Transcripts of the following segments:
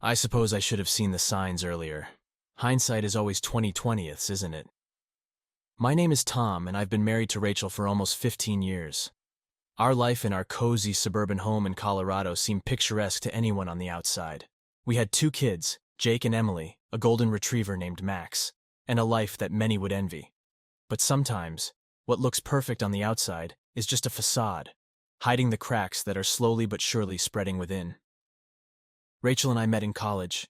I suppose I should have seen the signs earlier. Hindsight is always 20/20ths, isn't it? My name is Tom, and I've been married to Rachel for almost 15 years. Our life in our cozy suburban home in Colorado seemed picturesque to anyone on the outside. We had 2 kids, Jake and Emily, a golden retriever named Max, and a life that many would envy. But sometimes, what looks perfect on the outside is just a facade, hiding the cracks that are slowly but surely spreading within. Rachel and I met in college.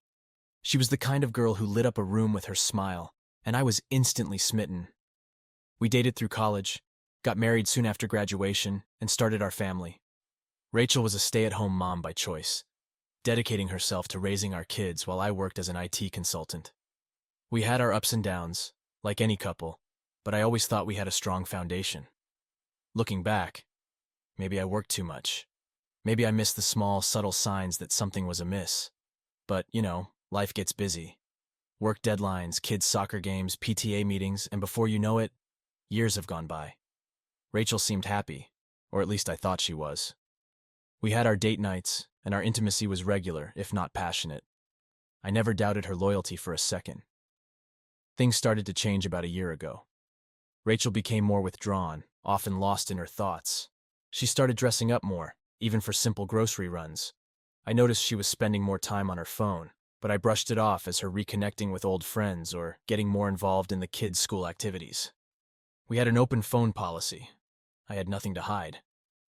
She was the kind of girl who lit up a room with her smile, and I was instantly smitten. We dated through college, got married soon after graduation, and started our family. Rachel was a stay-at-home mom by choice, dedicating herself to raising our kids while I worked as an IT consultant. We had our ups and downs, like any couple, but I always thought we had a strong foundation. Looking back, maybe I worked too much. Maybe I missed the small, subtle signs that something was amiss. But, life gets busy. Work deadlines, kids' soccer games, PTA meetings, and before you know it, years have gone by. Rachel seemed happy, or at least I thought she was. We had our date nights, and our intimacy was regular, if not passionate. I never doubted her loyalty for a second. Things started to change about a year ago. Rachel became more withdrawn, often lost in her thoughts. She started dressing up more, even for simple grocery runs. I noticed she was spending more time on her phone, but I brushed it off as her reconnecting with old friends or getting more involved in the kids' school activities. We had an open phone policy. I had nothing to hide,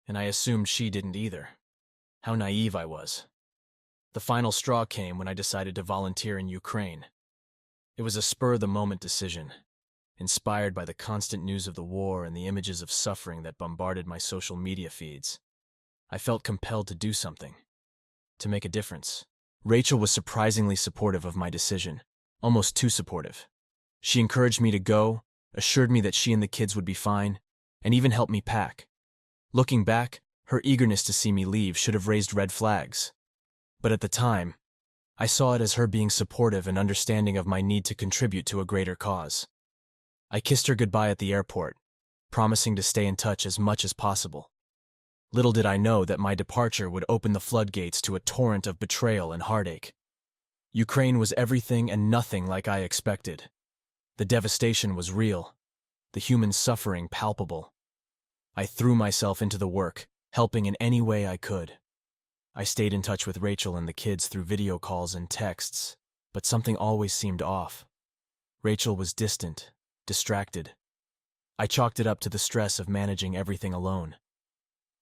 and I assumed she didn't either. How naive I was. The final straw came when I decided to volunteer in Ukraine. It was a spur-of-the-moment decision, inspired by the constant news of the war and the images of suffering that bombarded my social media feeds. I felt compelled to do something, to make a difference. Rachel was surprisingly supportive of my decision, almost too supportive. She encouraged me to go, assured me that she and the kids would be fine, and even helped me pack. Looking back, her eagerness to see me leave should have raised red flags. But at the time, I saw it as her being supportive and understanding of my need to contribute to a greater cause. I kissed her goodbye at the airport, promising to stay in touch as much as possible. Little did I know that my departure would open the floodgates to a torrent of betrayal and heartache. Ukraine was everything and nothing like I expected. The devastation was real, the human suffering palpable. I threw myself into the work, helping in any way I could. I stayed in touch with Rachel and the kids through video calls and texts, but something always seemed off. Rachel was distant, distracted. I chalked it up to the stress of managing everything alone.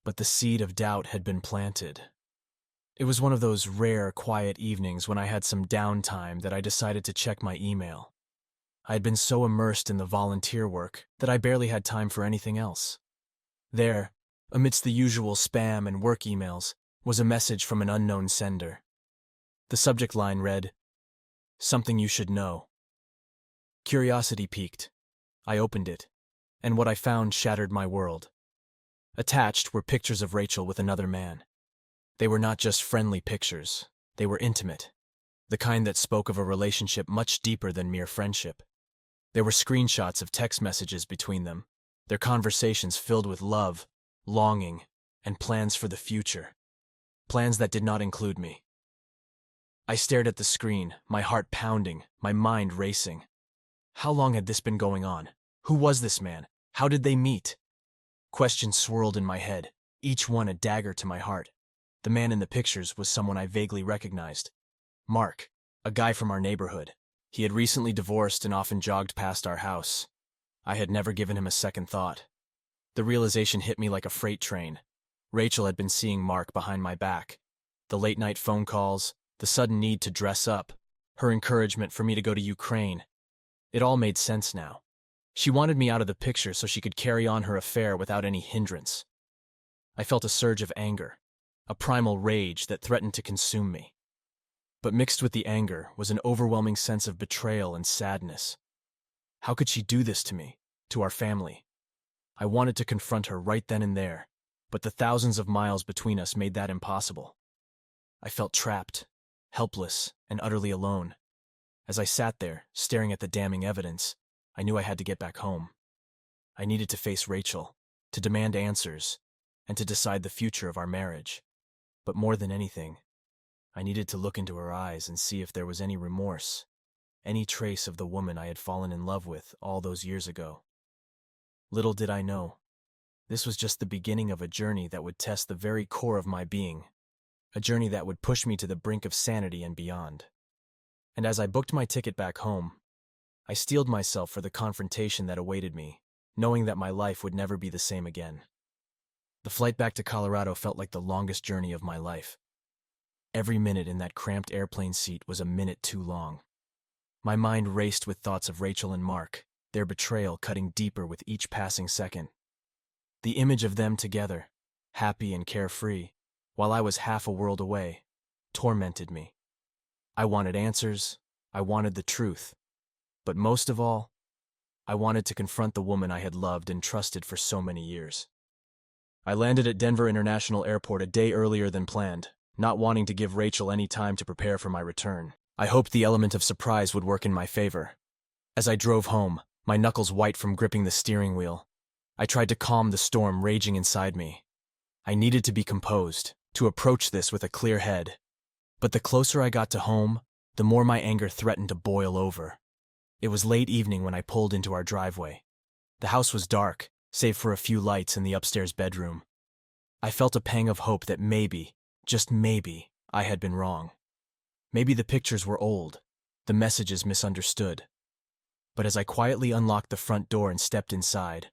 But the seed of doubt had been planted. It was one of those rare, quiet evenings when I had some downtime that I decided to check my email. I had been so immersed in the volunteer work that I barely had time for anything else. There, amidst the usual spam and work emails, was a message from an unknown sender. The subject line read, "Something you should know." Curiosity piqued. I opened it, and what I found shattered my world. Attached were pictures of Rachel with another man. They were not just friendly pictures, they were intimate, the kind that spoke of a relationship much deeper than mere friendship. There were screenshots of text messages between them, their conversations filled with love, longing, and plans for the future. Plans that did not include me. I stared at the screen, my heart pounding, my mind racing. How long had this been going on? Who was this man? How did they meet? Questions swirled in my head, each one a dagger to my heart. The man in the pictures was someone I vaguely recognized. Mark, a guy from our neighborhood. He had recently divorced and often jogged past our house. I had never given him a second thought. The realization hit me like a freight train. Rachel had been seeing Mark behind my back. The late-night phone calls, the sudden need to dress up, her encouragement for me to go to Ukraine. It all made sense now. She wanted me out of the picture so she could carry on her affair without any hindrance. I felt a surge of anger, a primal rage that threatened to consume me. But mixed with the anger was an overwhelming sense of betrayal and sadness. How could she do this to me, to our family? I wanted to confront her right then and there, but the thousands of miles between us made that impossible. I felt trapped, helpless, and utterly alone. As I sat there, staring at the damning evidence, I knew I had to get back home. I needed to face Rachel, to demand answers, and to decide the future of our marriage. But more than anything, I needed to look into her eyes and see if there was any remorse, any trace of the woman I had fallen in love with all those years ago. Little did I know, this was just the beginning of a journey that would test the very core of my being, a journey that would push me to the brink of sanity and beyond. And as I booked my ticket back home, I steeled myself for the confrontation that awaited me, knowing that my life would never be the same again. The flight back to Colorado felt like the longest journey of my life. Every minute in that cramped airplane seat was a minute too long. My mind raced with thoughts of Rachel and Mark, their betrayal cutting deeper with each passing second. The image of them together, happy and carefree, while I was half a world away, tormented me. I wanted answers, I wanted the truth, but most of all, I wanted to confront the woman I had loved and trusted for so many years. I landed at Denver International Airport a day earlier than planned, not wanting to give Rachel any time to prepare for my return. I hoped the element of surprise would work in my favor. As I drove home, my knuckles white from gripping the steering wheel, I tried to calm the storm raging inside me. I needed to be composed, to approach this with a clear head. But the closer I got to home, the more my anger threatened to boil over. It was late evening when I pulled into our driveway. The house was dark, save for a few lights in the upstairs bedroom. I felt a pang of hope that maybe, just maybe, I had been wrong. Maybe the pictures were old, the messages misunderstood. But as I quietly unlocked the front door and stepped inside,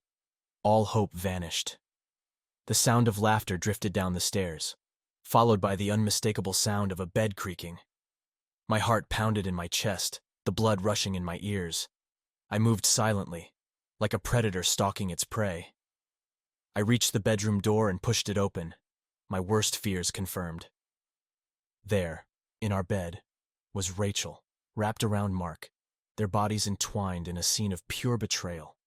all hope vanished. The sound of laughter drifted down the stairs, followed by the unmistakable sound of a bed creaking. My heart pounded in my chest, the blood rushing in my ears. I moved silently, like a predator stalking its prey. I reached the bedroom door and pushed it open, my worst fears confirmed. There, in our bed, was Rachel, wrapped around Mark, their bodies entwined in a scene of pure betrayal.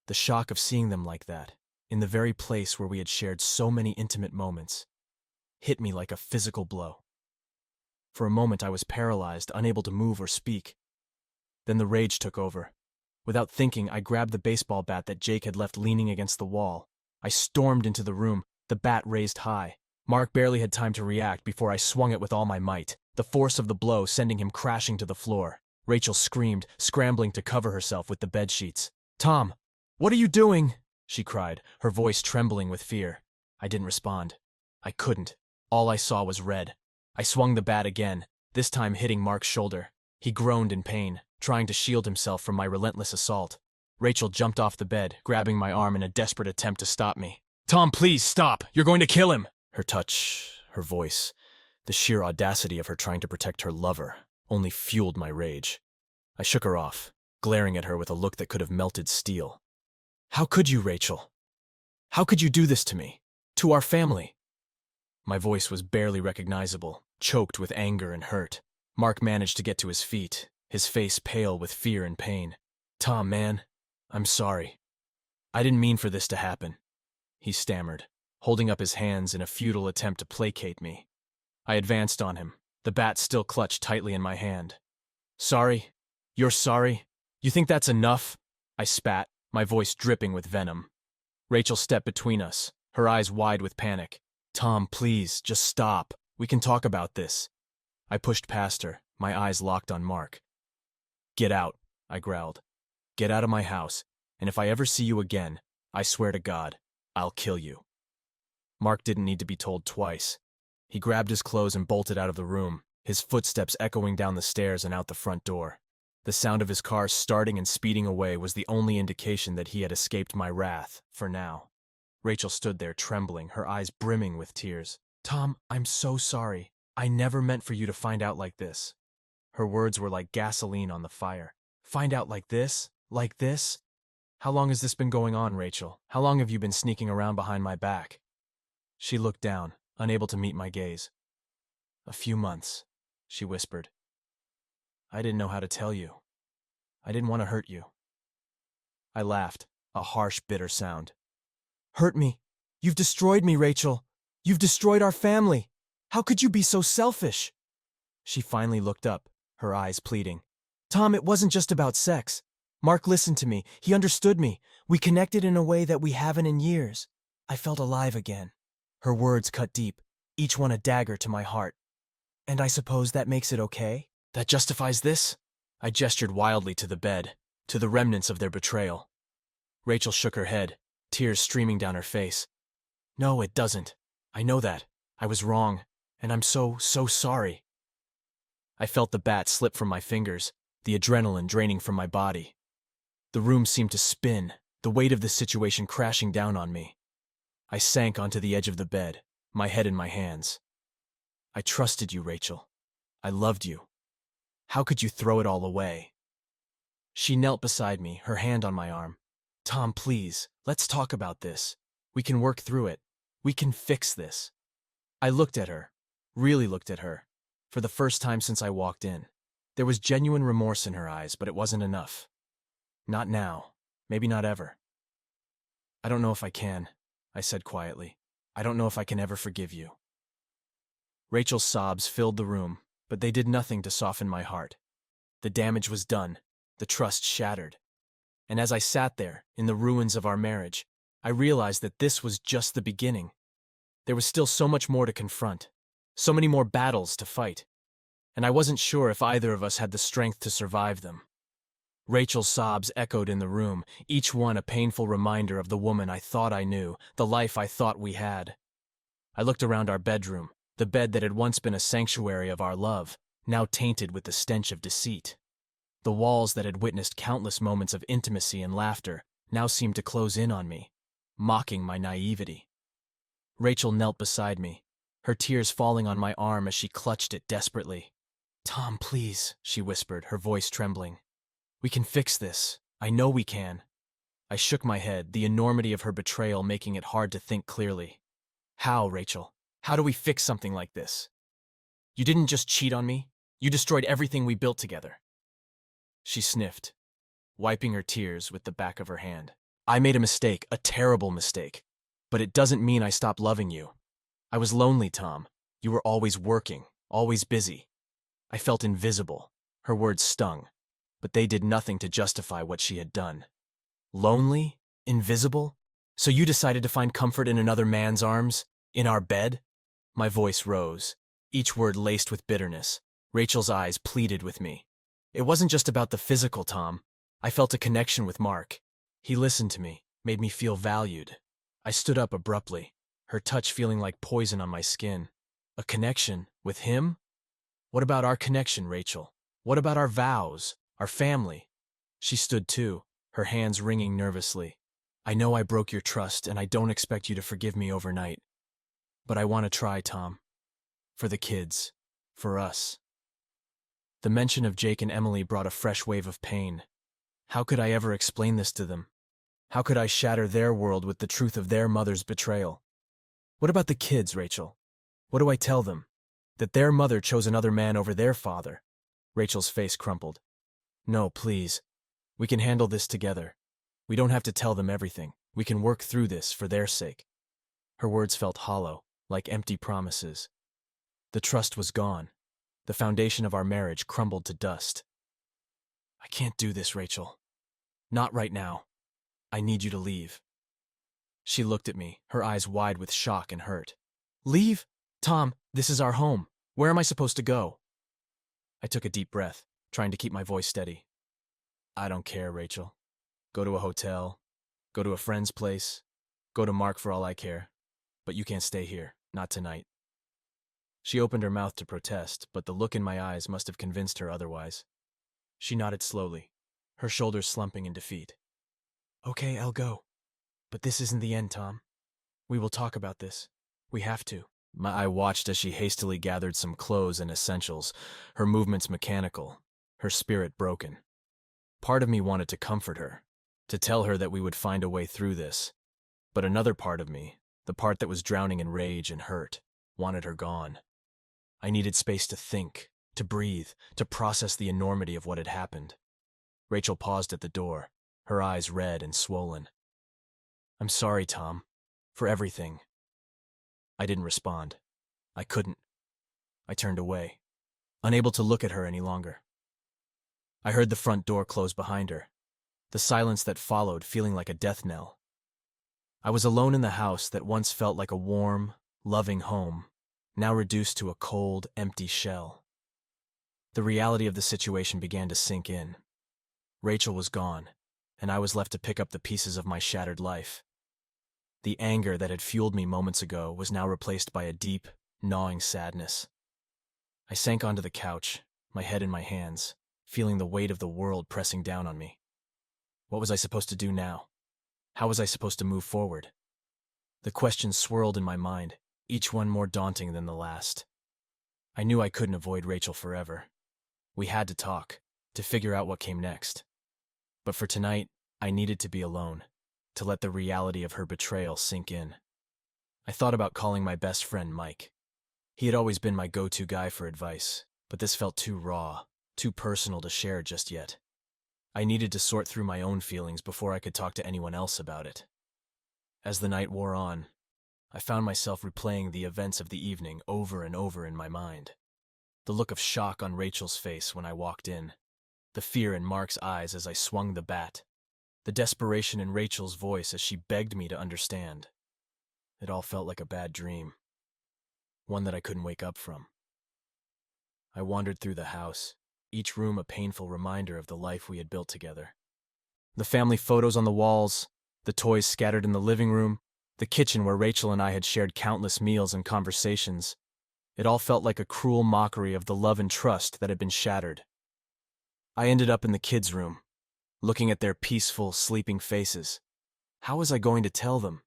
The shock of seeing them like that, in the very place where we had shared so many intimate moments, hit me like a physical blow. For a moment I was paralyzed, unable to move or speak. Then the rage took over. Without thinking, I grabbed the baseball bat that Jake had left leaning against the wall. I stormed into the room, the bat raised high. Mark barely had time to react before I swung it with all my might, the force of the blow sending him crashing to the floor. Rachel screamed, scrambling to cover herself with the bedsheets. "Tom, what are you doing?" she cried, her voice trembling with fear. I didn't respond. I couldn't. All I saw was red. I swung the bat again, this time hitting Mark's shoulder. He groaned in pain, trying to shield himself from my relentless assault. Rachel jumped off the bed, grabbing my arm in a desperate attempt to stop me. "Tom, please stop! You're going to kill him!" Her touch, her voice, the sheer audacity of her trying to protect her lover, only fueled my rage. I shook her off, glaring at her with a look that could have melted steel. "How could you, Rachel? How could you do this to me? To our family?" My voice was barely recognizable, choked with anger and hurt. Mark managed to get to his feet, his face pale with fear and pain. "Tom, man, I'm sorry. I didn't mean for this to happen," he stammered, holding up his hands in a futile attempt to placate me. I advanced on him, the bat still clutched tightly in my hand. "Sorry? You're sorry? You think that's enough?" I spat, my voice dripping with venom. Rachel stepped between us, her eyes wide with panic. "Tom, please, just stop. We can talk about this." I pushed past her, my eyes locked on Mark. "Get out," I growled. "Get out of my house, and if I ever see you again, I swear to God, I'll kill you." Mark didn't need to be told twice. He grabbed his clothes and bolted out of the room, his footsteps echoing down the stairs and out the front door. The sound of his car starting and speeding away was the only indication that he had escaped my wrath, for now. Rachel stood there trembling, her eyes brimming with tears. "Tom, I'm so sorry. I never meant for you to find out like this." Her words were like gasoline on the fire. "Find out like this? Like this? How long has this been going on, Rachel? How long have you been sneaking around behind my back?" She looked down, unable to meet my gaze. "A few months," she whispered. "I didn't know how to tell you. I didn't want to hurt you." I laughed, a harsh, bitter sound. "Hurt me? You've destroyed me, Rachel. You've destroyed our family. How could you be so selfish?" She finally looked up, her eyes pleading. "Tom, it wasn't just about sex. Mark listened to me. He understood me. We connected in a way that we haven't in years. I felt alive again." Her words cut deep, each one a dagger to my heart. And I suppose that makes it okay? That justifies this? I gestured wildly to the bed, to the remnants of their betrayal. Rachel shook her head, tears streaming down her face. No, it doesn't. I know that. I was wrong, and I'm so sorry. I felt the bat slip from my fingers, the adrenaline draining from my body. The room seemed to spin, the weight of the situation crashing down on me. I sank onto the edge of the bed, my head in my hands. I trusted you, Rachel. I loved you. How could you throw it all away? She knelt beside me, her hand on my arm. Tom, please, let's talk about this. We can work through it. We can fix this. I looked at her, really looked at her, for the first time since I walked in. There was genuine remorse in her eyes, but it wasn't enough. Not now. Maybe not ever. I don't know if I can, I said quietly. I don't know if I can ever forgive you. Rachel's sobs filled the room, but they did nothing to soften my heart. The damage was done, the trust shattered. And as I sat there, in the ruins of our marriage, I realized that this was just the beginning. There was still so much more to confront, so many more battles to fight, and I wasn't sure if either of us had the strength to survive them. Rachel's sobs echoed in the room, each one a painful reminder of the woman I thought I knew, the life I thought we had. I looked around our bedroom, the bed that had once been a sanctuary of our love, now tainted with the stench of deceit. The walls that had witnessed countless moments of intimacy and laughter now seemed to close in on me, mocking my naivety. Rachel knelt beside me, her tears falling on my arm as she clutched it desperately. Tom, please, she whispered, her voice trembling. We can fix this. I know we can. I shook my head, the enormity of her betrayal making it hard to think clearly. How, Rachel? How do we fix something like this? You didn't just cheat on me. You destroyed everything we built together. She sniffed, wiping her tears with the back of her hand. I made a mistake, a terrible mistake. But it doesn't mean I stopped loving you. I was lonely, Tom. You were always working, always busy. I felt invisible. Her words stung, but they did nothing to justify what she had done. Lonely? Invisible? So you decided to find comfort in another man's arms? In our bed? My voice rose, each word laced with bitterness. Rachel's eyes pleaded with me. It wasn't just about the physical, Tom. I felt a connection with Mark. He listened to me, made me feel valued. I stood up abruptly, her touch feeling like poison on my skin. A connection with him? What about our connection, Rachel? What about our vows, our family? She stood too, her hands wringing nervously. I know I broke your trust, and I don't expect you to forgive me overnight. But I want to try, Tom. For the kids. For us. The mention of Jake and Emily brought a fresh wave of pain. How could I ever explain this to them? How could I shatter their world with the truth of their mother's betrayal? What about the kids, Rachel? What do I tell them? That their mother chose another man over their father? Rachel's face crumpled. No, please. We can handle this together. We don't have to tell them everything. We can work through this for their sake. Her words felt hollow, like empty promises. The trust was gone. The foundation of our marriage crumbled to dust. I can't do this, Rachel. Not right now. I need you to leave. She looked at me, her eyes wide with shock and hurt. Leave? Tom, this is our home. Where am I supposed to go? I took a deep breath, trying to keep my voice steady. I don't care, Rachel. Go to a hotel. Go to a friend's place. Go to Mark for all I care. But you can't stay here. Not tonight. She opened her mouth to protest, but the look in my eyes must have convinced her otherwise. She nodded slowly, her shoulders slumping in defeat. Okay, I'll go. But this isn't the end, Tom. We will talk about this. We have to. I watched as she hastily gathered some clothes and essentials, her movements mechanical, her spirit broken. Part of me wanted to comfort her, to tell her that we would find a way through this. But another part of me, the part that was drowning in rage and hurt, wanted her gone. I needed space to think, to breathe, to process the enormity of what had happened. Rachel paused at the door, her eyes red and swollen. I'm sorry, Tom, for everything. I didn't respond. I couldn't. I turned away, unable to look at her any longer. I heard the front door close behind her, the silence that followed feeling like a death knell. I was alone in the house that once felt like a warm, loving home, now reduced to a cold, empty shell. The reality of the situation began to sink in. Rachel was gone, and I was left to pick up the pieces of my shattered life. The anger that had fueled me moments ago was now replaced by a deep, gnawing sadness. I sank onto the couch, my head in my hands, feeling the weight of the world pressing down on me. What was I supposed to do now? How was I supposed to move forward? The questions swirled in my mind, each one more daunting than the last. I knew I couldn't avoid Rachel forever. We had to talk, to figure out what came next. But for tonight, I needed to be alone, to let the reality of her betrayal sink in. I thought about calling my best friend Mike. He had always been my go-to guy for advice, but this felt too raw, too personal to share just yet. I needed to sort through my own feelings before I could talk to anyone else about it. As the night wore on, I found myself replaying the events of the evening over and over in my mind. The look of shock on Rachel's face when I walked in, the fear in Mark's eyes as I swung the bat, the desperation in Rachel's voice as she begged me to understand. It all felt like a bad dream, one that I couldn't wake up from. I wandered through the house, each room a painful reminder of the life we had built together. The family photos on the walls, the toys scattered in the living room, the kitchen where Rachel and I had shared countless meals and conversations. It all felt like a cruel mockery of the love and trust that had been shattered. I ended up in the kids' room, looking at their peaceful, sleeping faces. How was I going to tell them?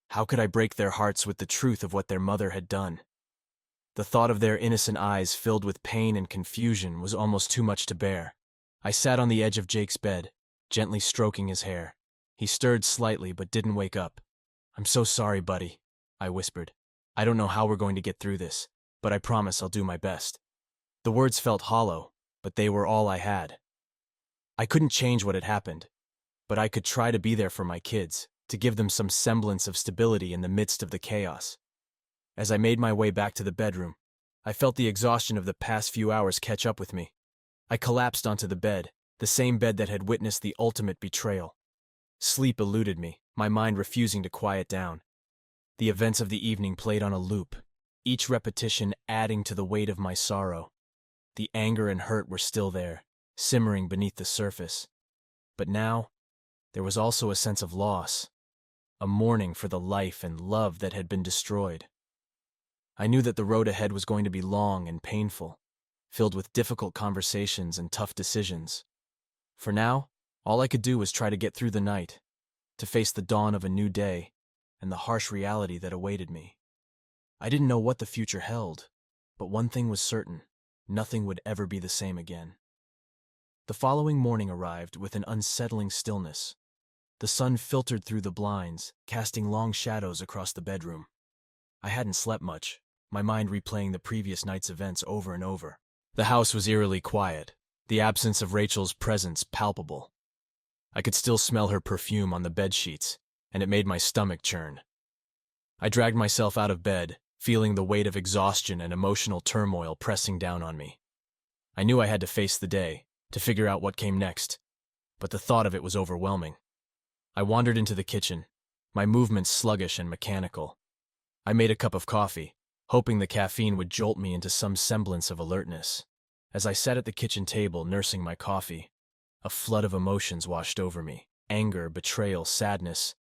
How could I break their hearts with the truth of what their mother had done? The thought of their innocent eyes filled with pain and confusion was almost too much to bear. I sat on the edge of Jake's bed, gently stroking his hair. He stirred slightly but didn't wake up. "I'm so sorry, buddy," I whispered. "I don't know how we're going to get through this, but I promise I'll do my best." The words felt hollow, but they were all I had. I couldn't change what had happened, but I could try to be there for my kids, to give them some semblance of stability in the midst of the chaos. As I made my way back to the bedroom, I felt the exhaustion of the past few hours catch up with me. I collapsed onto the bed, the same bed that had witnessed the ultimate betrayal. Sleep eluded me, my mind refusing to quiet down. The events of the evening played on a loop, each repetition adding to the weight of my sorrow. The anger and hurt were still there, simmering beneath the surface. But now, there was also a sense of loss, a mourning for the life and love that had been destroyed. I knew that the road ahead was going to be long and painful, filled with difficult conversations and tough decisions. For now, all I could do was try to get through the night, to face the dawn of a new day and the harsh reality that awaited me. I didn't know what the future held, but one thing was certain: nothing would ever be the same again. The following morning arrived with an unsettling stillness. The sun filtered through the blinds, casting long shadows across the bedroom. I hadn't slept much, my mind replaying the previous night's events over and over. The house was eerily quiet, the absence of Rachel's presence palpable. I could still smell her perfume on the bedsheets, and it made my stomach churn. I dragged myself out of bed, feeling the weight of exhaustion and emotional turmoil pressing down on me. I knew I had to face the day, to figure out what came next, but the thought of it was overwhelming. I wandered into the kitchen, my movements sluggish and mechanical. I made a cup of coffee, hoping the caffeine would jolt me into some semblance of alertness. As I sat at the kitchen table nursing my coffee, a flood of emotions washed over me: anger, betrayal, sadness,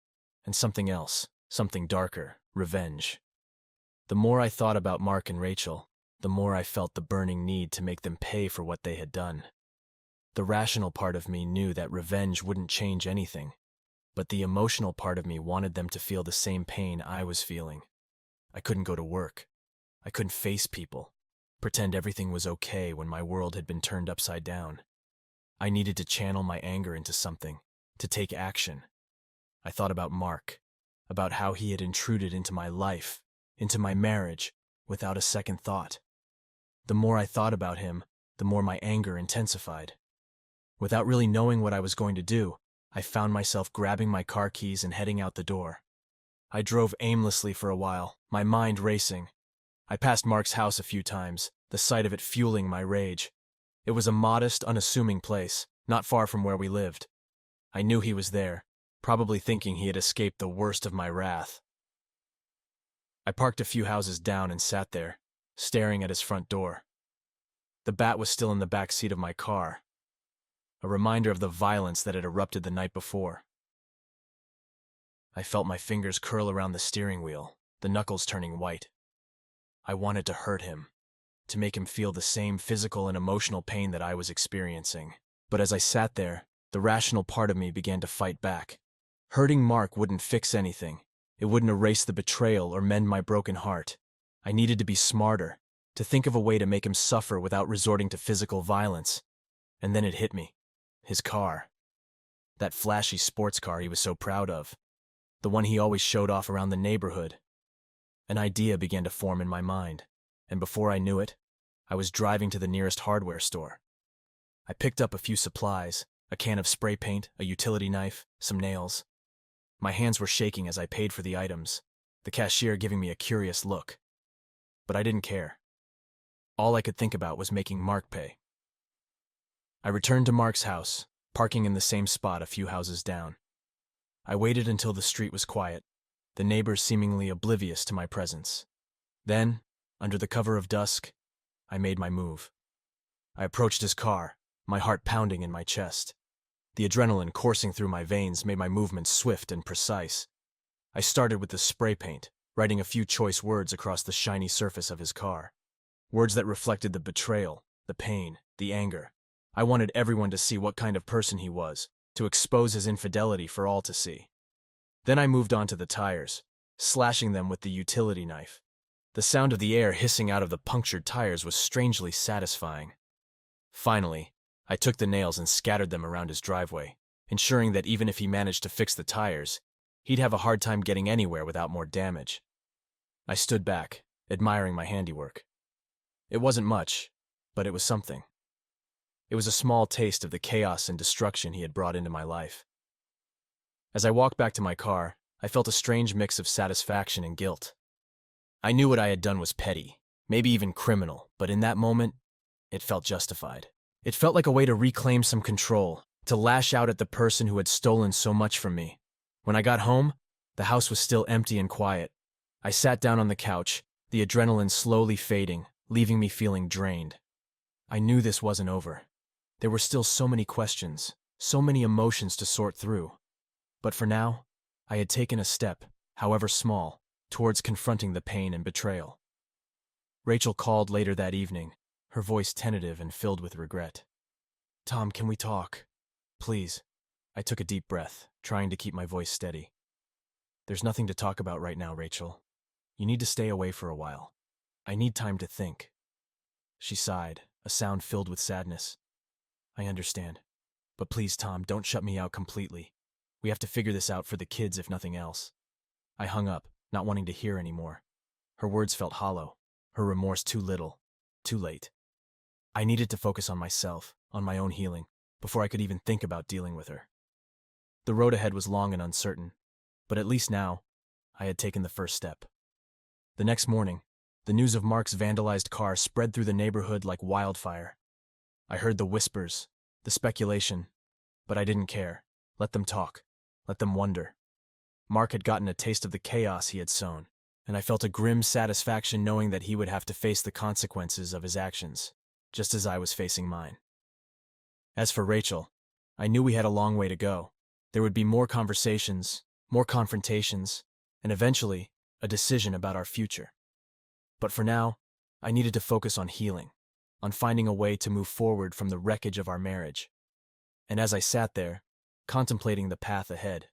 and something else, something darker: revenge. The more I thought about Mark and Rachel, the more I felt the burning need to make them pay for what they had done. The rational part of me knew that revenge wouldn't change anything, but the emotional part of me wanted them to feel the same pain I was feeling. I couldn't go to work. I couldn't face people, pretend everything was okay when my world had been turned upside down. I needed to channel my anger into something, to take action. I thought about Mark, about how he had intruded into my life, into my marriage, without a second thought. The more I thought about him, the more my anger intensified. Without really knowing what I was going to do, I found myself grabbing my car keys and heading out the door. I drove aimlessly for a while, my mind racing. I passed Mark's house a few times, the sight of it fueling my rage. It was a modest, unassuming place, not far from where we lived. I knew he was there, probably thinking he had escaped the worst of my wrath. I parked a few houses down and sat there, staring at his front door. The bat was still in the back seat of my car, a reminder of the violence that had erupted the night before. I felt my fingers curl around the steering wheel, the knuckles turning white. I wanted to hurt him, to make him feel the same physical and emotional pain that I was experiencing. But as I sat there, the rational part of me began to fight back. Hurting Mark wouldn't fix anything. It wouldn't erase the betrayal or mend my broken heart. I needed to be smarter, to think of a way to make him suffer without resorting to physical violence. And then it hit me. His car. That flashy sports car he was so proud of. The one he always showed off around the neighborhood. An idea began to form in my mind, and before I knew it, I was driving to the nearest hardware store. I picked up a few supplies, a can of spray paint, a utility knife, some nails. My hands were shaking as I paid for the items, the cashier giving me a curious look. But I didn't care. All I could think about was making Mark pay. I returned to Mark's house, parking in the same spot a few houses down. I waited until the street was quiet, the neighbors seemingly oblivious to my presence. Then, under the cover of dusk, I made my move. I approached his car, my heart pounding in my chest. The adrenaline coursing through my veins made my movements swift and precise. I started with the spray paint, writing a few choice words across the shiny surface of his car. Words that reflected the betrayal, the pain, the anger. I wanted everyone to see what kind of person he was, to expose his infidelity for all to see. Then I moved on to the tires, slashing them with the utility knife. The sound of the air hissing out of the punctured tires was strangely satisfying. Finally, I took the nails and scattered them around his driveway, ensuring that even if he managed to fix the tires, he'd have a hard time getting anywhere without more damage. I stood back, admiring my handiwork. It wasn't much, but it was something. It was a small taste of the chaos and destruction he had brought into my life. As I walked back to my car, I felt a strange mix of satisfaction and guilt. I knew what I had done was petty, maybe even criminal, but in that moment, it felt justified. It felt like a way to reclaim some control, to lash out at the person who had stolen so much from me. When I got home, the house was still empty and quiet. I sat down on the couch, the adrenaline slowly fading, leaving me feeling drained. I knew this wasn't over. There were still so many questions, so many emotions to sort through. But for now, I had taken a step, however small, towards confronting the pain and betrayal. Rachel called later that evening, her voice tentative and filled with regret. "Tom, can we talk? Please." I took a deep breath, trying to keep my voice steady. "There's nothing to talk about right now, Rachel. You need to stay away for a while. I need time to think." She sighed, a sound filled with sadness. "I understand. But please, Tom, don't shut me out completely. We have to figure this out for the kids if nothing else." I hung up, not wanting to hear anymore. Her words felt hollow, her remorse too little, too late. I needed to focus on myself, on my own healing, before I could even think about dealing with her. The road ahead was long and uncertain, but at least now, I had taken the first step. The next morning, the news of Mark's vandalized car spread through the neighborhood like wildfire. I heard the whispers, the speculation, but I didn't care. Let them talk. Let them wonder. Mark had gotten a taste of the chaos he had sown, and I felt a grim satisfaction knowing that he would have to face the consequences of his actions, just as I was facing mine. As for Rachel, I knew we had a long way to go. There would be more conversations, more confrontations, and eventually, a decision about our future. But for now, I needed to focus on healing, on finding a way to move forward from the wreckage of our marriage. And as I sat there, contemplating the path ahead,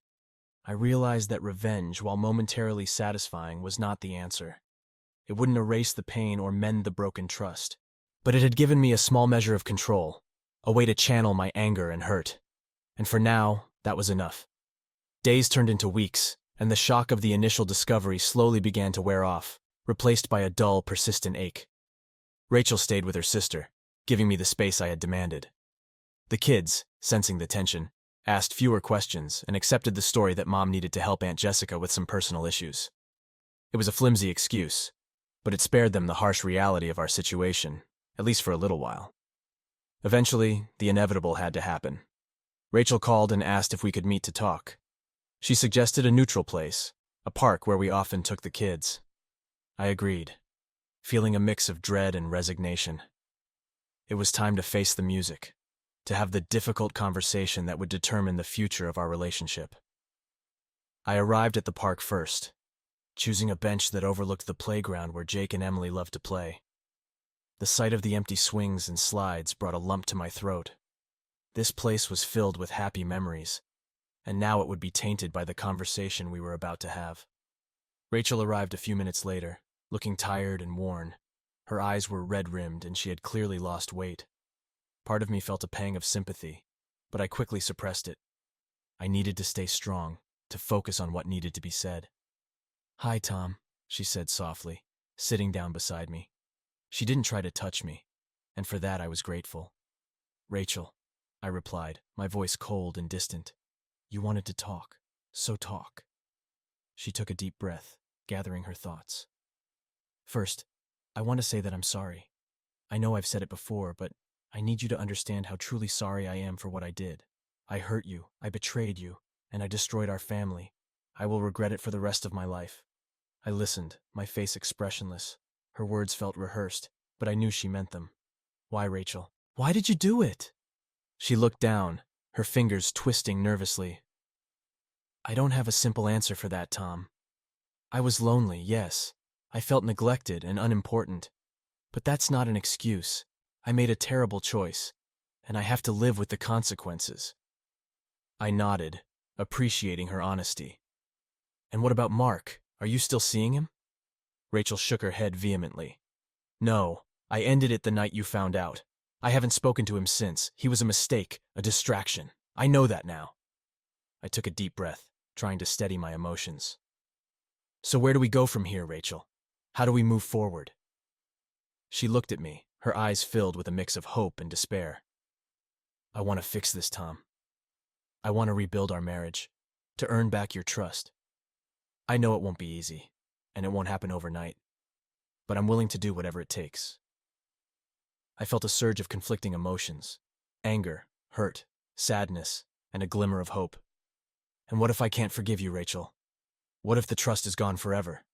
I realized that revenge, while momentarily satisfying, was not the answer. It wouldn't erase the pain or mend the broken trust, but it had given me a small measure of control, a way to channel my anger and hurt. And for now, that was enough. Days turned into weeks, and the shock of the initial discovery slowly began to wear off, replaced by a dull, persistent ache. Rachel stayed with her sister, giving me the space I had demanded. The kids, sensing the tension, asked fewer questions and accepted the story that Mom needed to help Aunt Jessica with some personal issues. It was a flimsy excuse, but it spared them the harsh reality of our situation, at least for a little while. Eventually, the inevitable had to happen. Rachel called and asked if we could meet to talk. She suggested a neutral place, a park where we often took the kids. I agreed. feeling a mix of dread and resignation. It was time to face the music, to have the difficult conversation that would determine the future of our relationship. I arrived at the park first, choosing a bench that overlooked the playground where Jake and Emily loved to play. The sight of the empty swings and slides brought a lump to my throat. This place was filled with happy memories, and now it would be tainted by the conversation we were about to have. Rachel arrived a few minutes later, looking tired and worn. Her eyes were red-rimmed and she had clearly lost weight. Part of me felt a pang of sympathy, but I quickly suppressed it. I needed to stay strong, to focus on what needed to be said. "Hi, Tom," she said softly, sitting down beside me. She didn't try to touch me, and for that I was grateful. "Rachel," I replied, my voice cold and distant. "You wanted to talk, so talk." She took a deep breath, gathering her thoughts. "First, I want to say that I'm sorry. I know I've said it before, but I need you to understand how truly sorry I am for what I did. I hurt you, I betrayed you, and I destroyed our family. I will regret it for the rest of my life." I listened, my face expressionless. Her words felt rehearsed, but I knew she meant them. "Why, Rachel? Why did you do it?" She looked down, her fingers twisting nervously. "I don't have a simple answer for that, Tom. I was lonely, yes. I felt neglected and unimportant. But that's not an excuse. I made a terrible choice, and I have to live with the consequences." I nodded, appreciating her honesty. "And what about Mark? Are you still seeing him?" Rachel shook her head vehemently. "No, I ended it the night you found out. I haven't spoken to him since. He was a mistake, a distraction. I know that now." I took a deep breath, trying to steady my emotions. "So where do we go from here, Rachel? How do we move forward?" She looked at me, her eyes filled with a mix of hope and despair. "I want to fix this, Tom. I want to rebuild our marriage, to earn back your trust. I know it won't be easy, and it won't happen overnight, but I'm willing to do whatever it takes." I felt a surge of conflicting emotions: anger, hurt, sadness, and a glimmer of hope. "And what if I can't forgive you, Rachel? What if the trust is gone forever?"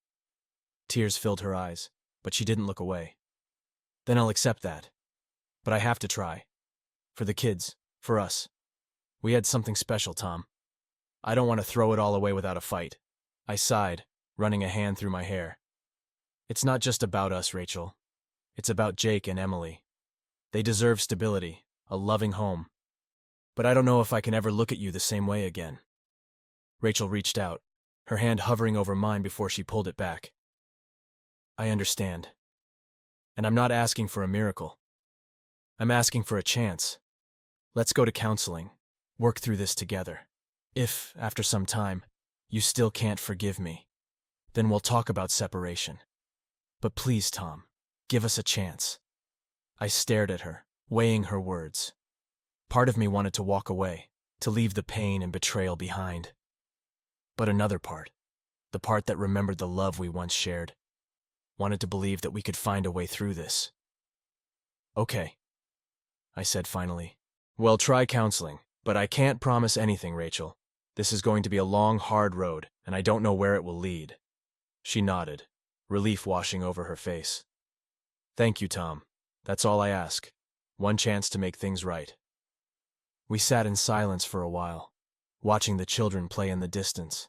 Tears filled her eyes, but she didn't look away. "Then I'll accept that. But I have to try. For the kids, for us. We had something special, Tom. I don't want to throw it all away without a fight." I sighed, running a hand through my hair. "It's not just about us, Rachel. It's about Jake and Emily. They deserve stability, a loving home. But I don't know if I can ever look at you the same way again." Rachel reached out, her hand hovering over mine before she pulled it back. "I understand. And I'm not asking for a miracle. I'm asking for a chance. Let's go to counseling, work through this together. If, after some time, you still can't forgive me, then we'll talk about separation. But please, Tom, give us a chance." I stared at her, weighing her words. Part of me wanted to walk away, to leave the pain and betrayal behind. But another part, the part that remembered the love we once shared, wanted to believe that we could find a way through this. "Okay," I said finally. "Well, try counseling, but I can't promise anything, Rachel. This is going to be a long, hard road, and I don't know where it will lead." She nodded, relief washing over her face. "Thank you, Tom. That's all I ask. One chance to make things right." We sat in silence for a while, watching the children play in the distance.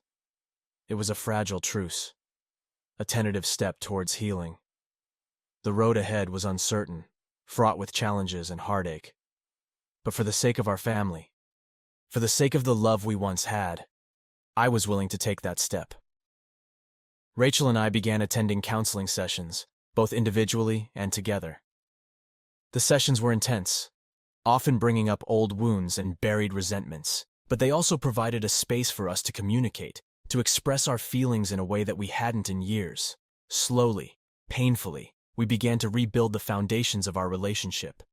It was a fragile truce, a tentative step towards healing. The road ahead was uncertain, fraught with challenges and heartache. But for the sake of our family, for the sake of the love we once had, I was willing to take that step. Rachel and I began attending counseling sessions, both individually and together. The sessions were intense, often bringing up old wounds and buried resentments, but they also provided a space for us to communicate, to express our feelings in a way that we hadn't in years. Slowly, painfully, we began to rebuild the foundations of our relationship.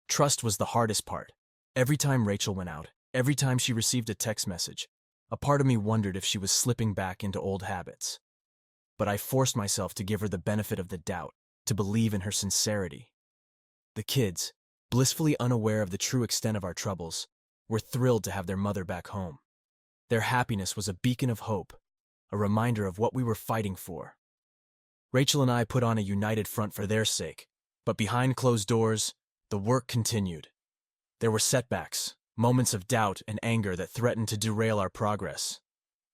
Trust was the hardest part. Every time Rachel went out, every time she received a text message, a part of me wondered if she was slipping back into old habits. But I forced myself to give her the benefit of the doubt, to believe in her sincerity. The kids, blissfully unaware of the true extent of our troubles, were thrilled to have their mother back home. Their happiness was a beacon of hope, a reminder of what we were fighting for. Rachel and I put on a united front for their sake, but behind closed doors, the work continued. There were setbacks, moments of doubt and anger that threatened to derail our progress.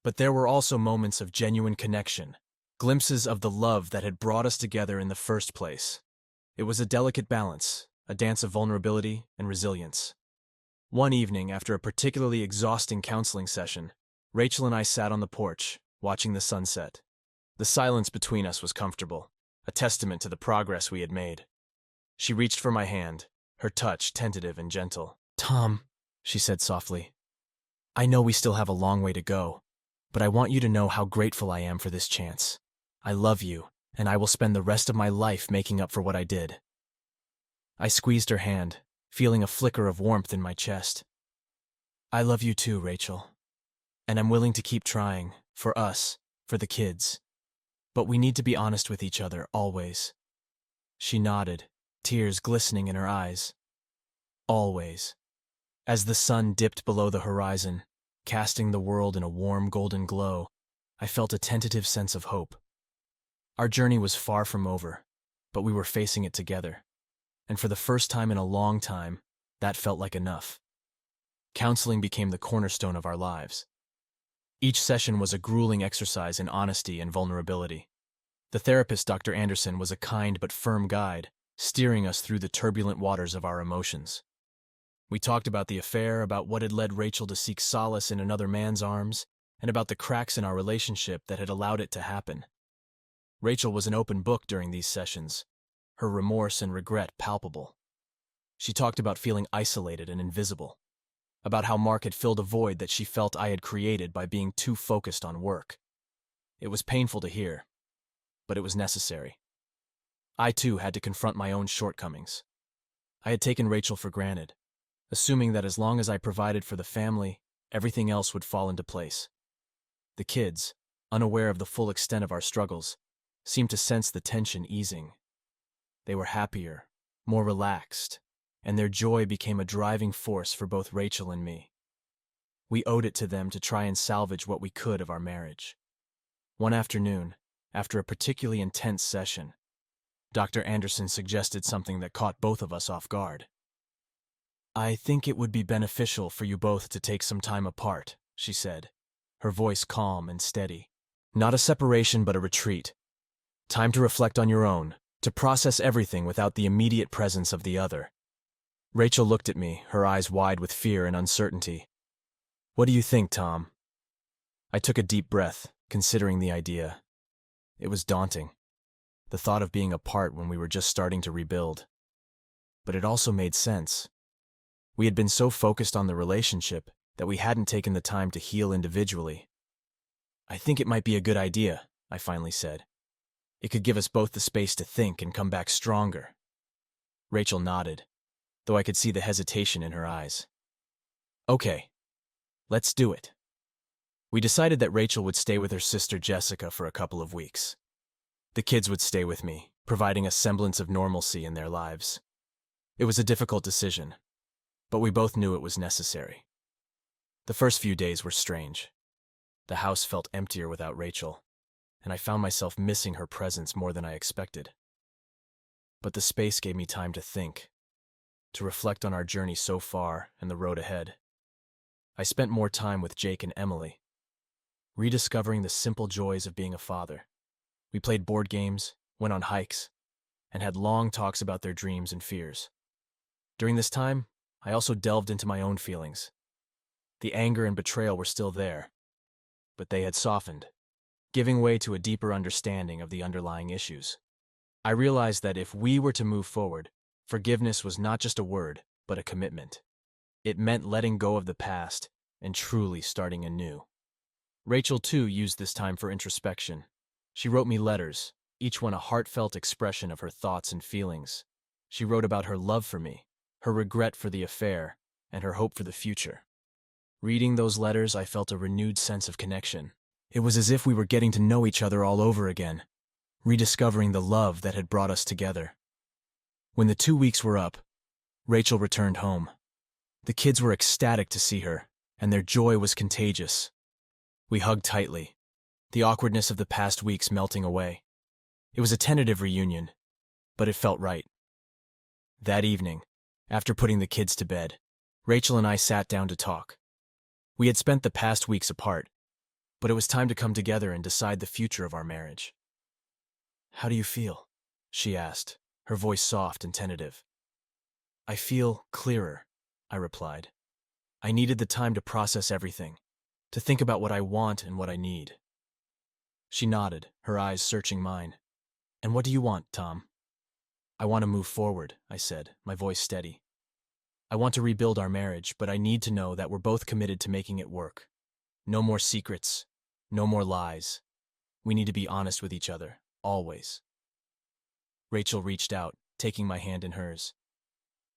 But there were also moments of genuine connection, glimpses of the love that had brought us together in the first place. It was a delicate balance, a dance of vulnerability and resilience. One evening, after a particularly exhausting counseling session, Rachel and I sat on the porch, watching the sunset. The silence between us was comfortable, a testament to the progress we had made. She reached for my hand, her touch tentative and gentle. "Tom," she said softly, "I know we still have a long way to go, but I want you to know how grateful I am for this chance. I love you, and I will spend the rest of my life making up for what I did." I squeezed her hand, feeling a flicker of warmth in my chest. "I love you too, Rachel. And I'm willing to keep trying, for us, for the kids. But we need to be honest with each other, always." She nodded, tears glistening in her eyes. Always. As the sun dipped below the horizon, casting the world in a warm golden glow, I felt a tentative sense of hope. Our journey was far from over, but we were facing it together. And for the first time in a long time, that felt like enough. Counseling became the cornerstone of our lives. Each session was a grueling exercise in honesty and vulnerability. The therapist, Dr. Anderson, was a kind but firm guide, steering us through the turbulent waters of our emotions. We talked about the affair, about what had led Rachel to seek solace in another man's arms, and about the cracks in our relationship that had allowed it to happen. Rachel was an open book during these sessions, her remorse and regret palpable. She talked about feeling isolated and invisible, about how Mark had filled a void that she felt I had created by being too focused on work. It was painful to hear, but it was necessary. I too had to confront my own shortcomings. I had taken Rachel for granted, assuming that as long as I provided for the family, everything else would fall into place. The kids, unaware of the full extent of our struggles, seemed to sense the tension easing. They were happier, more relaxed, and their joy became a driving force for both Rachel and me. We owed it to them to try and salvage what we could of our marriage. One afternoon, after a particularly intense session, Dr. Anderson suggested something that caught both of us off guard. "I think it would be beneficial for you both to take some time apart," she said, her voice calm and steady. "Not a separation, but a retreat. Time to reflect on your own, to process everything without the immediate presence of the other." Rachel looked at me, her eyes wide with fear and uncertainty. "What do you think, Tom?" I took a deep breath, considering the idea. It was daunting, the thought of being apart when we were just starting to rebuild. But it also made sense. We had been so focused on the relationship that we hadn't taken the time to heal individually. "I think it might be a good idea," I finally said. "It could give us both the space to think and come back stronger." Rachel nodded, though I could see the hesitation in her eyes. "Okay, let's do it." We decided that Rachel would stay with her sister Jessica for a couple of weeks. The kids would stay with me, providing a semblance of normalcy in their lives. It was a difficult decision, but we both knew it was necessary. The first few days were strange. The house felt emptier without Rachel, and I found myself missing her presence more than I expected. But the space gave me time to think, to reflect on our journey so far and the road ahead. I spent more time with Jake and Emily, rediscovering the simple joys of being a father. We played board games, went on hikes, and had long talks about their dreams and fears. During this time, I also delved into my own feelings. The anger and betrayal were still there, but they had softened, giving way to a deeper understanding of the underlying issues. I realized that if we were to move forward, forgiveness was not just a word, but a commitment. It meant letting go of the past and truly starting anew. Rachel, too, used this time for introspection. She wrote me letters, each one a heartfelt expression of her thoughts and feelings. She wrote about her love for me, her regret for the affair, and her hope for the future. Reading those letters, I felt a renewed sense of connection. It was as if we were getting to know each other all over again, rediscovering the love that had brought us together. When the 2 weeks were up, Rachel returned home. The kids were ecstatic to see her, and their joy was contagious. We hugged tightly, the awkwardness of the past weeks melting away. It was a tentative reunion, but it felt right. That evening, after putting the kids to bed, Rachel and I sat down to talk. We had spent the past weeks apart, but it was time to come together and decide the future of our marriage. "How do you feel?" she asked, her voice soft and tentative. "I feel clearer," I replied. I needed the time to process everything, to think about what I want and what I need. She nodded, her eyes searching mine. "And what do you want, Tom?" "I want to move forward," I said, my voice steady. "I want to rebuild our marriage, but I need to know that we're both committed to making it work. No more secrets, no more lies. We need to be honest with each other, always." Rachel reached out, taking my hand in hers.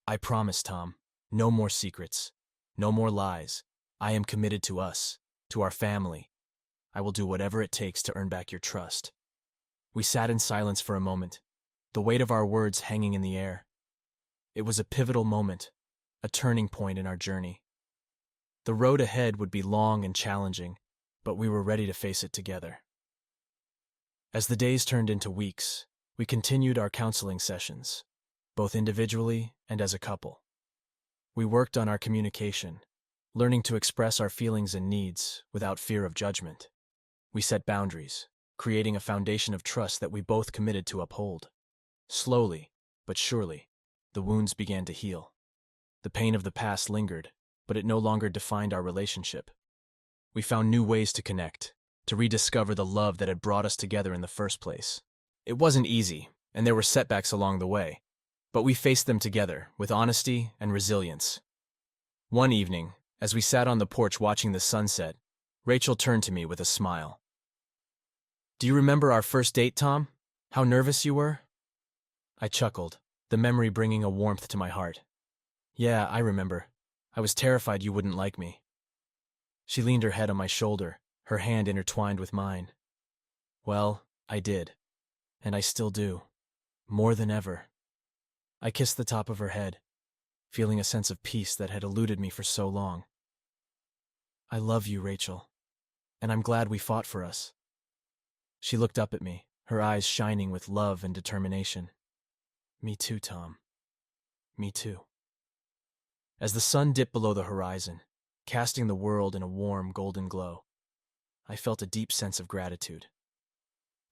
"I promise, Tom, no more secrets, no more lies. I am committed to us, to our family. I will do whatever it takes to earn back your trust." We sat in silence for a moment, the weight of our words hanging in the air. It was a pivotal moment, a turning point in our journey. The road ahead would be long and challenging, but we were ready to face it together. As the days turned into weeks, we continued our counseling sessions, both individually and as a couple. We worked on our communication, learning to express our feelings and needs without fear of judgment. We set boundaries, creating a foundation of trust that we both committed to uphold. Slowly, but surely, the wounds began to heal. The pain of the past lingered, but it no longer defined our relationship. We found new ways to connect, to rediscover the love that had brought us together in the first place. It wasn't easy, and there were setbacks along the way, but we faced them together with honesty and resilience. One evening, as we sat on the porch watching the sunset, Rachel turned to me with a smile. "Do you remember our first date, Tom? How nervous you were?" I chuckled, the memory bringing a warmth to my heart. "Yeah, I remember. I was terrified you wouldn't like me." She leaned her head on my shoulder, her hand intertwined with mine. "Well, I did. And I still do. More than ever." I kissed the top of her head, feeling a sense of peace that had eluded me for so long. "I love you, Rachel, and I'm glad we fought for us." She looked up at me, her eyes shining with love and determination. "Me too, Tom. Me too." As the sun dipped below the horizon, casting the world in a warm, golden glow, I felt a deep sense of gratitude.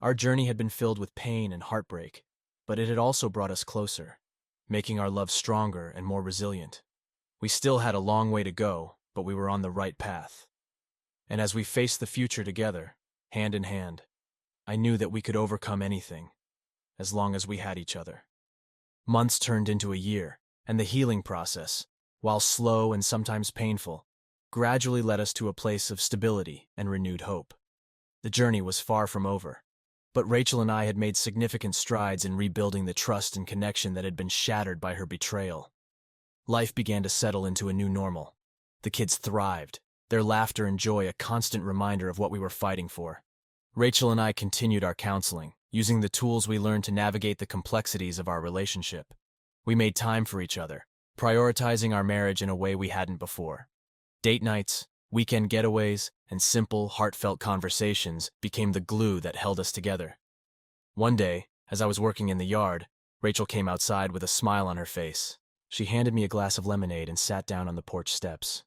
Our journey had been filled with pain and heartbreak, but it had also brought us closer, making our love stronger and more resilient. We still had a long way to go, but we were on the right path. And as we faced the future together, hand in hand, I knew that we could overcome anything, as long as we had each other. Months turned into a year, and the healing process, while slow and sometimes painful, gradually led us to a place of stability and renewed hope. The journey was far from over, but Rachel and I had made significant strides in rebuilding the trust and connection that had been shattered by her betrayal. Life began to settle into a new normal. The kids thrived, their laughter and joy a constant reminder of what we were fighting for. Rachel and I continued our counseling, using the tools we learned to navigate the complexities of our relationship. We made time for each other, prioritizing our marriage in a way we hadn't before. Date nights, weekend getaways, and simple, heartfelt conversations became the glue that held us together. One day, as I was working in the yard, Rachel came outside with a smile on her face. She handed me a glass of lemonade and sat down on the porch steps.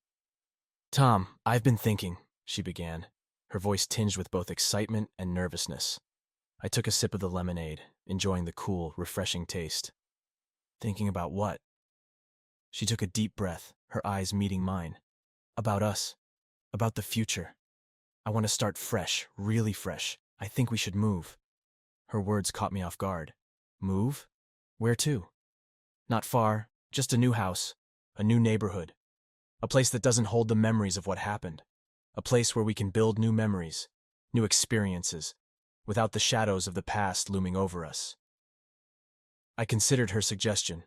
"Tom, I've been thinking," she began, her voice tinged with both excitement and nervousness. I took a sip of the lemonade, enjoying the cool, refreshing taste. "Thinking about what?" She took a deep breath, her eyes meeting mine. "About us. About the future. I want to start fresh, really fresh. I think we should move." Her words caught me off guard. "Move? Where to?" "Not far, just a new house, a new neighborhood. A place that doesn't hold the memories of what happened. A place where we can build new memories, new experiences, without the shadows of the past looming over us." I considered her suggestion.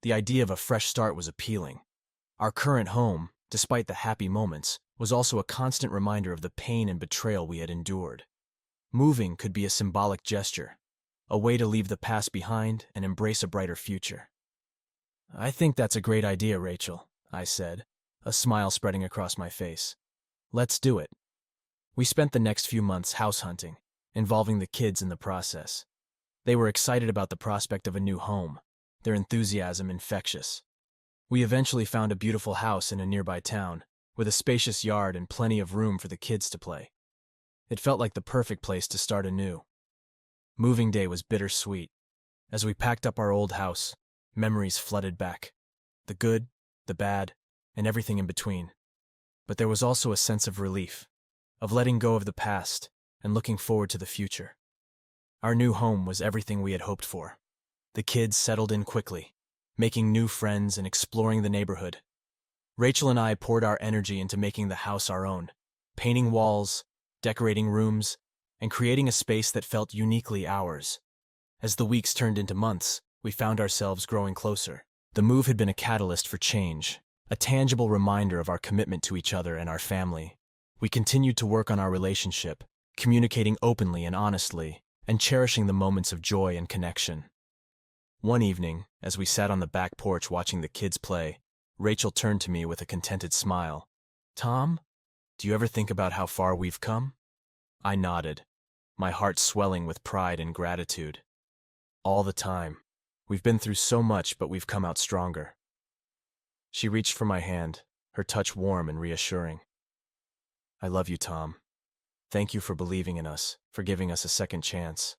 The idea of a fresh start was appealing. Our current home, despite the happy moments, was also a constant reminder of the pain and betrayal we had endured. Moving could be a symbolic gesture, a way to leave the past behind and embrace a brighter future. "I think that's a great idea, Rachel," I said, a smile spreading across my face. "Let's do it." We spent the next few months house hunting, involving the kids in the process. They were excited about the prospect of a new home, their enthusiasm infectious. We eventually found a beautiful house in a nearby town, with a spacious yard and plenty of room for the kids to play. It felt like the perfect place to start anew. Moving day was bittersweet. As we packed up our old house, memories flooded back. The good, the bad, and everything in between. But there was also a sense of relief, of letting go of the past and looking forward to the future. Our new home was everything we had hoped for. The kids settled in quickly, making new friends and exploring the neighborhood. Rachel and I poured our energy into making the house our own, painting walls, decorating rooms, and creating a space that felt uniquely ours. As the weeks turned into months, we found ourselves growing closer. The move had been a catalyst for change, a tangible reminder of our commitment to each other and our family. We continued to work on our relationship, communicating openly and honestly, and cherishing the moments of joy and connection. One evening, as we sat on the back porch watching the kids play, Rachel turned to me with a contented smile. "Tom, do you ever think about how far we've come?" I nodded, my heart swelling with pride and gratitude. "All the time. We've been through so much, but we've come out stronger." She reached for my hand, her touch warm and reassuring. "I love you, Tom. Thank you for believing in us, for giving us a second chance."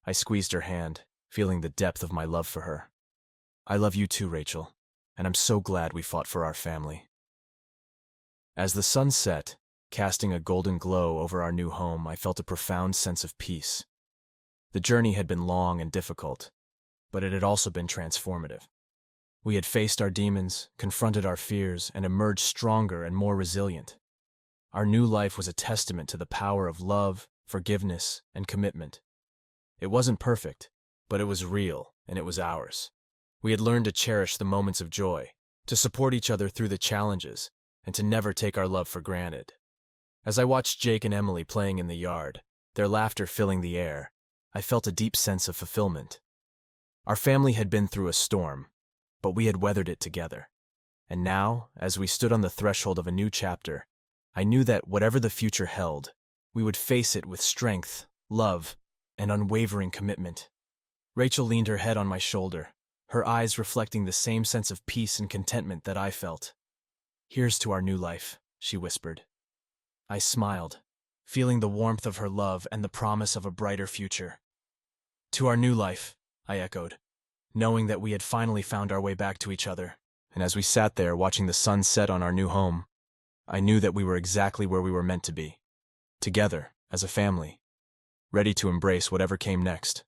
I squeezed her hand, feeling the depth of my love for her. "I love you too, Rachel, and I'm so glad we fought for our family." As the sun set, casting a golden glow over our new home, I felt a profound sense of peace. The journey had been long and difficult, but it had also been transformative. We had faced our demons, confronted our fears, and emerged stronger and more resilient. Our new life was a testament to the power of love, forgiveness, and commitment. It wasn't perfect, but it was real, and it was ours. We had learned to cherish the moments of joy, to support each other through the challenges, and to never take our love for granted. As I watched Jake and Emily playing in the yard, their laughter filling the air, I felt a deep sense of fulfillment. Our family had been through a storm, but we had weathered it together. And now, as we stood on the threshold of a new chapter, I knew that whatever the future held, we would face it with strength, love, and unwavering commitment. Rachel leaned her head on my shoulder, her eyes reflecting the same sense of peace and contentment that I felt. "Here's to our new life," she whispered. I smiled, feeling the warmth of her love and the promise of a brighter future. "To our new life," I echoed, knowing that we had finally found our way back to each other. And as we sat there watching the sun set on our new home, I knew that we were exactly where we were meant to be, together as a family, ready to embrace whatever came next.